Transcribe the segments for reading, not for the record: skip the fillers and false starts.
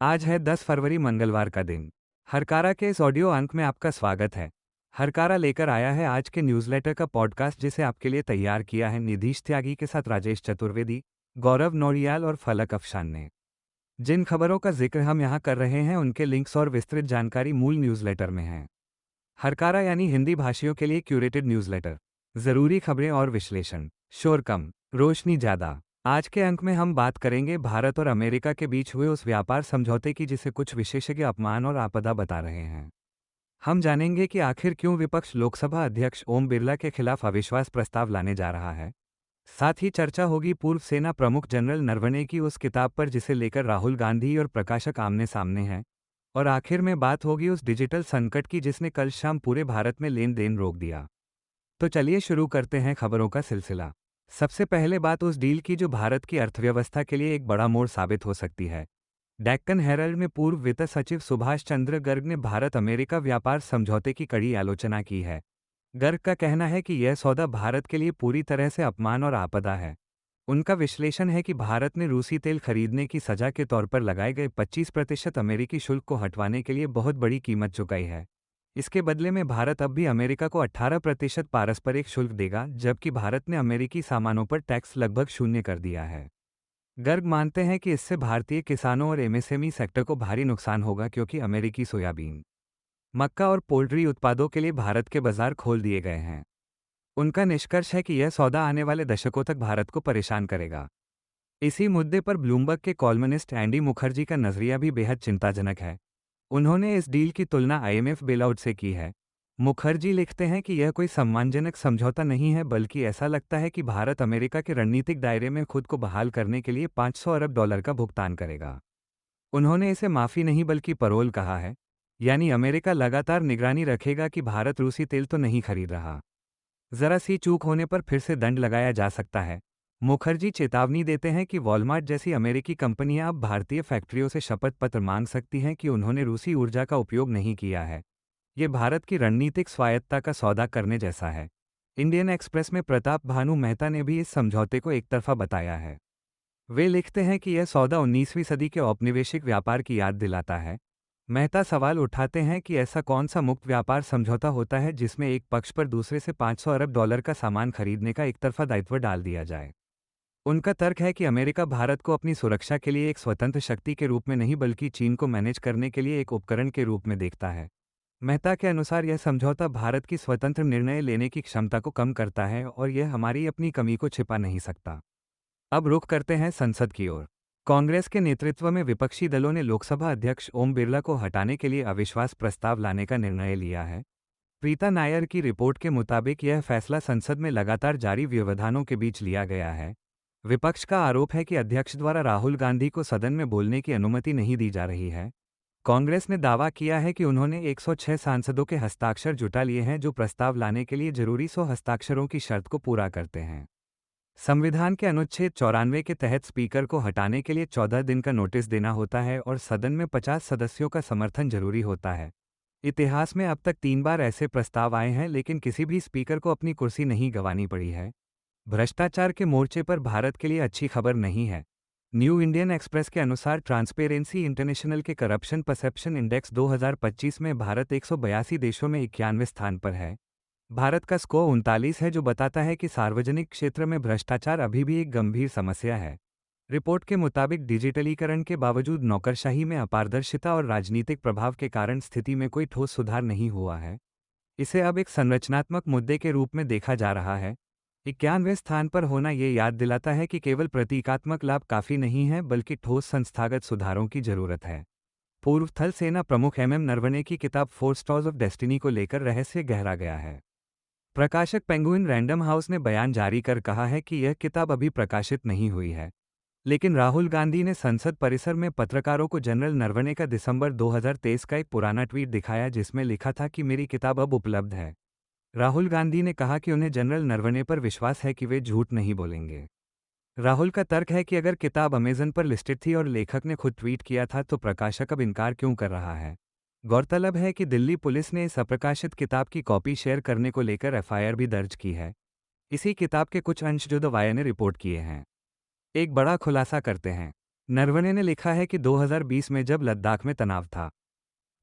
आज है 10 फरवरी मंगलवार का दिन। हरकारा के इस ऑडियो अंक में आपका स्वागत है। हरकारा लेकर आया है आज के न्यूज़लेटर का पॉडकास्ट जिसे आपके लिए तैयार किया है निधीश त्यागी के साथ राजेश चतुर्वेदी, गौरव नौरियाल और फलक अफशान ने। जिन खबरों का जिक्र हम यहाँ कर रहे हैं उनके लिंक्स और विस्तृत जानकारी मूल न्यूज़लेटर में है। हरकारा यानी हिंदी भाषियों के लिए क्यूरेटेड न्यूज़लेटर। ज़रूरी खबरें और विश्लेषण, शोर कम, रोशनी ज़्यादा। आज के अंक में हम बात करेंगे भारत और अमेरिका के बीच हुए उस व्यापार समझौते की जिसे कुछ विशेषज्ञ अपमान और आपदा बता रहे हैं। हम जानेंगे कि आखिर क्यों विपक्ष लोकसभा अध्यक्ष ओम बिरला के खिलाफ अविश्वास प्रस्ताव लाने जा रहा है। साथ ही चर्चा होगी पूर्व सेना प्रमुख जनरल नरवणे की उस किताब पर जिसे लेकर राहुल गांधी और प्रकाशक आमने सामने हैं। और आखिर में बात होगी उस डिजिटल संकट की जिसने कल शाम पूरे भारत में लेन देन रोक दिया। तो चलिए शुरू करते हैं खबरों का सिलसिला। सबसे पहले बात उस डील की जो भारत की अर्थव्यवस्था के लिए एक बड़ा मोड़ साबित हो सकती है। डेक्कन हेरल्ड में पूर्व वित्त सचिव सुभाष चंद्र गर्ग ने भारत अमेरिका व्यापार समझौते की कड़ी आलोचना की है। गर्ग का कहना है कि यह सौदा भारत के लिए पूरी तरह से अपमान और आपदा है। उनका विश्लेषण है कि भारत ने रूसी तेल खरीदने की सजा के तौर पर लगाए गए 25% अमेरिकी शुल्क को हटवाने के लिए बहुत बड़ी कीमत चुकाई है। इसके बदले में भारत अब भी अमेरिका को 18% पारस्परिक शुल्क देगा, जबकि भारत ने अमेरिकी सामानों पर टैक्स लगभग शून्य कर दिया है। गर्ग मानते हैं कि इससे भारतीय किसानों और एमएसएमई सेक्टर को भारी नुकसान होगा क्योंकि अमेरिकी सोयाबीन, मक्का और पोल्ट्री उत्पादों के लिए भारत के बाजार खोल दिए गए हैं। उनका निष्कर्ष है कि यह सौदा आने वाले दशकों तक भारत को परेशान करेगा। इसी मुद्दे पर ब्लूमबर्ग के कॉलमनिस्ट एंडी मुखर्जी का नजरिया भी बेहद चिंताजनक है। उन्होंने इस डील की तुलना आईएमएफ बेलआउट से की है। मुखर्जी लिखते हैं कि यह कोई सम्मानजनक समझौता नहीं है, बल्कि ऐसा लगता है कि भारत अमेरिका के रणनीतिक दायरे में खुद को बहाल करने के लिए $500 अरब का भुगतान करेगा। उन्होंने इसे माफ़ी नहीं बल्कि परोल कहा है, यानी अमेरिका लगातार निगरानी रखेगा कि भारत रूसी तेल तो नहीं खरीद रहा। जरा सी चूक होने पर फिर से दंड लगाया जा सकता है। मुखर्जी चेतावनी देते हैं कि वॉलमार्ट जैसी अमेरिकी कंपनियां अब भारतीय फैक्ट्रियों से शपथ पत्र मांग सकती हैं कि उन्होंने रूसी ऊर्जा का उपयोग नहीं किया है। ये भारत की रणनीतिक स्वायत्तता का सौदा करने जैसा है। इंडियन एक्सप्रेस में प्रताप भानु मेहता ने भी इस समझौते को एकतरफा बताया है। वे लिखते हैं कि यह सौदा 19वीं सदी के औपनिवेशिक व्यापार की याद दिलाता है। मेहता सवाल उठाते हैं कि ऐसा कौन सा मुक्त व्यापार समझौता होता है जिसमें एक पक्ष पर दूसरे से $500 अरब का सामान खरीदने का एकतरफा दायित्व डाल दिया जाए। उनका तर्क है कि अमेरिका भारत को अपनी सुरक्षा के लिए एक स्वतंत्र शक्ति के रूप में नहीं बल्कि चीन को मैनेज करने के लिए एक उपकरण के रूप में देखता है। मेहता के अनुसार यह समझौता भारत की स्वतंत्र निर्णय लेने की क्षमता को कम करता है और यह हमारी अपनी कमी को छिपा नहीं सकता। अब रुख करते हैं संसद की ओर। कांग्रेस के नेतृत्व में विपक्षी दलों ने लोकसभा अध्यक्ष ओम बिरला को हटाने के लिए अविश्वास प्रस्ताव लाने का निर्णय लिया है। प्रीता नायर की रिपोर्ट के मुताबिक यह फैसला संसद में लगातार जारी व्यवधानों के बीच लिया गया है। विपक्ष का आरोप है कि अध्यक्ष द्वारा राहुल गांधी को सदन में बोलने की अनुमति नहीं दी जा रही है। कांग्रेस ने दावा किया है कि उन्होंने 106 सांसदों के हस्ताक्षर जुटा लिए हैं जो प्रस्ताव लाने के लिए जरूरी 100 हस्ताक्षरों की शर्त को पूरा करते हैं। संविधान के अनुच्छेद 94 के तहत स्पीकर को हटाने के लिए 14 दिन का नोटिस देना होता है और सदन में 50 सदस्यों का समर्थन जरूरी होता है। इतिहास में अब तक 3 बार ऐसे प्रस्ताव आए हैं लेकिन किसी भी स्पीकर को अपनी कुर्सी नहीं गंवानी पड़ी है। भ्रष्टाचार के मोर्चे पर भारत के लिए अच्छी खबर नहीं है। न्यू इंडियन एक्सप्रेस के अनुसार ट्रांसपेरेंसी इंटरनेशनल के करप्शन परसेप्शन इंडेक्स 2025 में भारत 182 देशों में 91वें स्थान पर है। भारत का स्कोर 39 है जो बताता है कि सार्वजनिक क्षेत्र में भ्रष्टाचार अभी भी एक गंभीर समस्या है। रिपोर्ट के मुताबिक डिजिटलीकरण के बावजूद नौकरशाही में अपारदर्शिता और राजनीतिक प्रभाव के कारण स्थिति में कोई ठोस सुधार नहीं हुआ है। इसे अब एक संरचनात्मक मुद्दे के रूप में देखा जा रहा है। 91वें स्थान पर होना ये याद दिलाता है कि केवल प्रतीकात्मक लाभ काफ़ी नहीं है बल्कि ठोस संस्थागत सुधारों की जरूरत है। पूर्व थल सेना प्रमुख एमएम नरवणे की किताब 4 स्टॉर्स ऑफ डेस्टिनी को लेकर रहस्य गहरा गया है। प्रकाशक पेंगुइन रैंडम हाउस ने बयान जारी कर कहा है कि यह किताब अभी प्रकाशित नहीं हुई है, लेकिन राहुल गांधी ने संसद परिसर में पत्रकारों को जनरल नरवणे का दिसंबर 2023 का एक पुराना ट्वीट दिखाया जिसमें लिखा था कि मेरी किताब अब उपलब्ध है। राहुल गांधी ने कहा कि उन्हें जनरल नरवणे पर विश्वास है कि वे झूठ नहीं बोलेंगे। राहुल का तर्क है कि अगर किताब अमेजन पर लिस्टेड थी और लेखक ने खुद ट्वीट किया था तो प्रकाशक अब इनकार क्यों कर रहा है। गौरतलब है कि दिल्ली पुलिस ने इस अप्रकाशित किताब की कॉपी शेयर करने को लेकर एफआईआर भी दर्ज की है। इसी किताब के कुछ अंश जो द वायर ने रिपोर्ट किए हैं। एक बड़ा खुलासा करते हैं। नरवणे ने लिखा है कि 2020 में जब लद्दाख में तनाव था,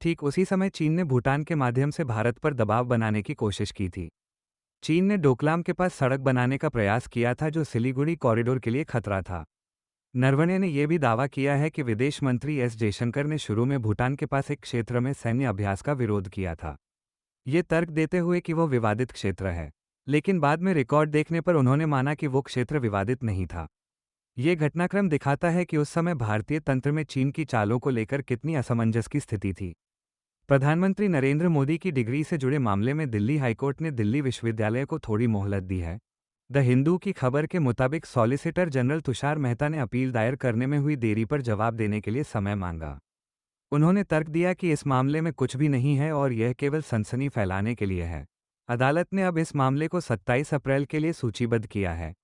ठीक उसी समय चीन ने भूटान के माध्यम से भारत पर दबाव बनाने की कोशिश की थी। चीन ने डोकलाम के पास सड़क बनाने का प्रयास किया था जो सिलीगुड़ी कॉरिडोर के लिए खतरा था। नरवणे ने यह भी दावा किया है कि विदेश मंत्री एस जयशंकर ने शुरू में भूटान के पास एक क्षेत्र में सैन्य अभ्यास का विरोध किया था, ये तर्क देते हुए कि वो विवादित क्षेत्र है। लेकिन बाद में रिकॉर्ड देखने पर उन्होंने माना कि वो क्षेत्र विवादित नहीं था। ये घटनाक्रम दिखाता है कि उस समय भारतीय तंत्र में चीन की चालों को लेकर कितनी असमंजस की स्थिति थी। प्रधानमंत्री नरेंद्र मोदी की डिग्री से जुड़े मामले में दिल्ली हाईकोर्ट ने दिल्ली विश्वविद्यालय को थोड़ी मोहलत दी है। द हिंदू की खबर के मुताबिक सॉलिसिटर जनरल तुषार मेहता ने अपील दायर करने में हुई देरी पर जवाब देने के लिए समय मांगा। उन्होंने तर्क दिया कि इस मामले में कुछ भी नहीं है और यह केवल सनसनी फैलाने के लिए है। अदालत ने अब इस मामले को 27 अप्रैल के लिए सूचीबद्ध किया है।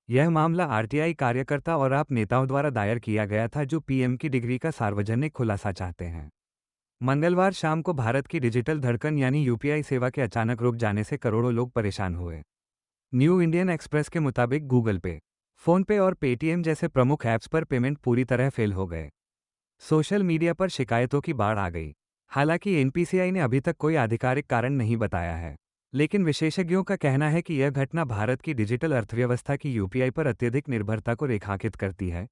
यह मामला आरटीआई कार्यकर्ता और आप नेताओं द्वारा दायर किया गया था जो पीएम की डिग्री का सार्वजनिक खुलासा चाहते हैं। मंगलवार शाम को भारत की डिजिटल धड़कन यानी यूपीआई सेवा के अचानक रुक जाने से करोड़ों लोग परेशान हुए। न्यू इंडियन एक्सप्रेस के मुताबिक गूगल पे, फोन पे और पेटीएम जैसे प्रमुख ऐप्स पर पेमेंट पूरी तरह फेल हो गए। सोशल मीडिया पर शिकायतों की बाढ़ आ गई। हालांकि एनपीसीआई ने अभी तक कोई आधिकारिक कारण नहीं बताया है, लेकिन विशेषज्ञों का कहना है कि यह घटना भारत की डिजिटल अर्थव्यवस्था की यूपीआई पर अत्यधिक निर्भरता को रेखांकित करती है।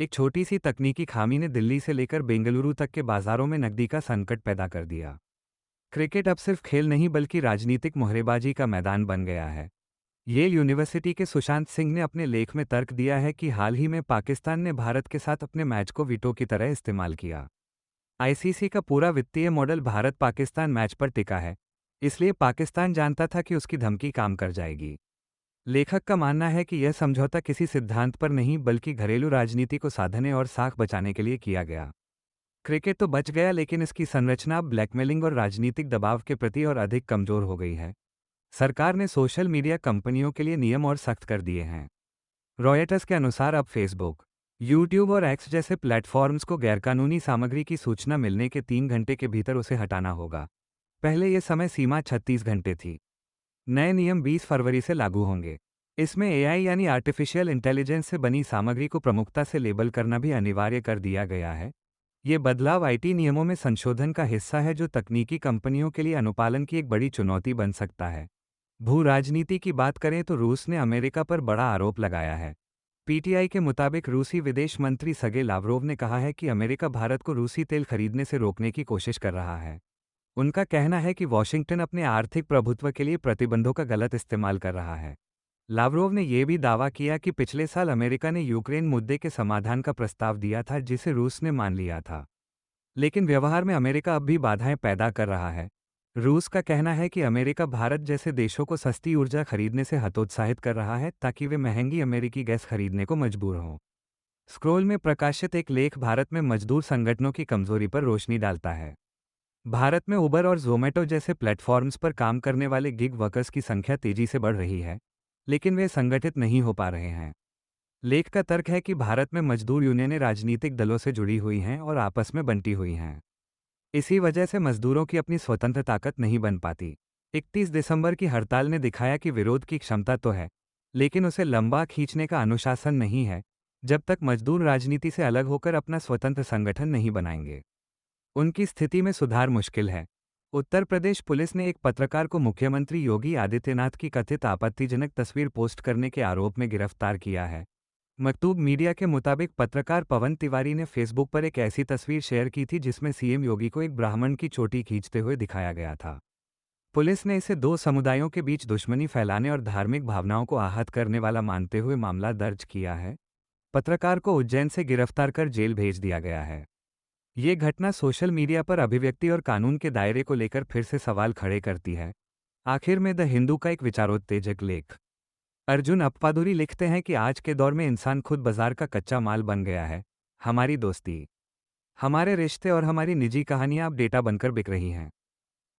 एक छोटी सी तकनीकी खामी ने दिल्ली से लेकर बेंगलुरु तक के बाजारों में नकदी का संकट पैदा कर दिया। क्रिकेट अब सिर्फ खेल नहीं बल्कि राजनीतिक मुहरेबाजी का मैदान बन गया है। येल यूनिवर्सिटी के सुशांत सिंह ने अपने लेख में तर्क दिया है कि हाल ही में पाकिस्तान ने भारत के साथ अपने मैच को वीटो की तरह इस्तेमाल किया। आईसीसी का पूरा वित्तीय मॉडल भारत पाकिस्तान मैच पर टिका है, इसलिए पाकिस्तान जानता था कि उसकी धमकी काम कर जाएगी। लेखक का मानना है कि यह समझौता किसी सिद्धांत पर नहीं बल्कि घरेलू राजनीति को साधने और साख बचाने के लिए किया गया। क्रिकेट तो बच गया लेकिन इसकी संरचना अब ब्लैकमेलिंग और राजनीतिक दबाव के प्रति और अधिक कमजोर हो गई है। सरकार ने सोशल मीडिया कंपनियों के लिए नियम और सख्त कर दिए हैं। रॉयटर्स के अनुसार अब फेसबुक, यूट्यूब और एक्स जैसे प्लेटफॉर्म्स को गैरकानूनी सामग्री की सूचना मिलने के 3 घंटे के भीतर उसे हटाना होगा। पहले यह समय सीमा 36 घंटे थी। नए नियम 20 फरवरी से लागू होंगे। इसमें एआई यानी आर्टिफिशियल इंटेलिजेंस से बनी सामग्री को प्रमुखता से लेबल करना भी अनिवार्य कर दिया गया है। ये बदलाव आईटी नियमों में संशोधन का हिस्सा है जो तकनीकी कंपनियों के लिए अनुपालन की एक बड़ी चुनौती बन सकता है। भू राजनीति की बात करें तो रूस ने अमेरिका पर बड़ा आरोप लगाया है। पीटीआई के मुताबिक रूसी विदेश मंत्री सर्गेई लावरोव ने कहा है कि अमेरिका भारत को रूसी तेल खरीदने से रोकने की कोशिश कर रहा है। उनका कहना है कि वॉशिंगटन अपने आर्थिक प्रभुत्व के लिए प्रतिबंधों का गलत इस्तेमाल कर रहा है। लावरोव ने यह भी दावा किया कि पिछले साल अमेरिका ने यूक्रेन मुद्दे के समाधान का प्रस्ताव दिया था जिसे रूस ने मान लिया था, लेकिन व्यवहार में अमेरिका अब भी बाधाएं पैदा कर रहा है। रूस का कहना है कि अमेरिका भारत जैसे देशों को सस्ती ऊर्जा खरीदने से हतोत्साहित कर रहा है ताकि वे महंगी अमेरिकी गैस खरीदने को मजबूर हों। स्क्रोल में प्रकाशित एक लेख भारत में मजदूर संगठनों की कमजोरी पर रोशनी डालता है। भारत में उबर और जोमेटो जैसे प्लेटफॉर्म्स पर काम करने वाले गिग वर्कर्स की संख्या तेजी से बढ़ रही है, लेकिन वे संगठित नहीं हो पा रहे हैं। लेख का तर्क है कि भारत में मजदूर यूनियनें राजनीतिक दलों से जुड़ी हुई हैं और आपस में बंटी हुई हैं। इसी वजह से मजदूरों की अपनी स्वतंत्र ताकत नहीं बन पाती। 31 दिसंबर की हड़ताल ने दिखाया कि विरोध की क्षमता तो है, लेकिन उसे लंबा खींचने का अनुशासन नहीं है, जब तक मजदूर राजनीति से अलग होकर अपना स्वतंत्र संगठन नहीं बनाएंगे। उनकी स्थिति में सुधार मुश्किल है। उत्तर प्रदेश पुलिस ने एक पत्रकार को मुख्यमंत्री योगी आदित्यनाथ की कथित आपत्तिजनक तस्वीर पोस्ट करने के आरोप में गिरफ्तार किया है। मकतूब मीडिया के मुताबिक पत्रकार पवन तिवारी ने फेसबुक पर एक ऐसी तस्वीर शेयर की थी जिसमें सीएम योगी को एक ब्राह्मण की चोटी खींचते हुए दिखाया गया था। पुलिस ने इसे दो समुदायों के बीच दुश्मनी फैलाने और धार्मिक भावनाओं को आहत करने वाला मानते हुए मामला दर्ज किया है। पत्रकार को उज्जैन से गिरफ्तार कर जेल भेज दिया गया है। ये घटना सोशल मीडिया पर अभिव्यक्ति और कानून के दायरे को लेकर फिर से सवाल खड़े करती है। आखिर में द हिंदू का एक विचारोत्तेजक लेख। अर्जुन अप्पादुरी लिखते हैं कि आज के दौर में इंसान खुद बाजार का कच्चा माल बन गया है। हमारी दोस्ती, हमारे रिश्ते और हमारी निजी कहानियां अब डेटा बनकर बिक रही हैं।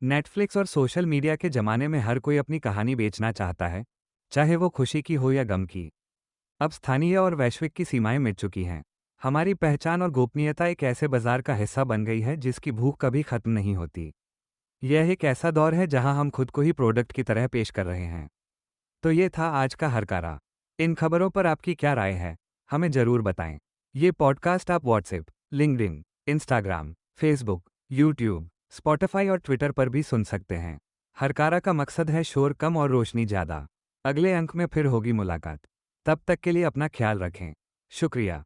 नेटफ्लिक्स और सोशल मीडिया के जमाने में हर कोई अपनी कहानी बेचना चाहता है, चाहे वो खुशी की हो या गम की। अब स्थानीय और वैश्विक की सीमाएं मिट चुकी हैं। हमारी पहचान और गोपनीयता एक ऐसे बाजार का हिस्सा बन गई है जिसकी भूख कभी खत्म नहीं होती। यह एक ऐसा दौर है जहां हम खुद को ही प्रोडक्ट की तरह पेश कर रहे हैं। तो ये था आज का हरकारा। इन खबरों पर आपकी क्या राय है, हमें ज़रूर बताएं। ये पॉडकास्ट आप WhatsApp, LinkedIn, Instagram, Facebook, YouTube, Spotify और ट्विटर पर भी सुन सकते हैं। हरकारा का मकसद है शोर कम और रोशनी ज़्यादा। अगले अंक में फिर होगी मुलाकात। तब तक के लिए अपना ख्याल रखें। शुक्रिया।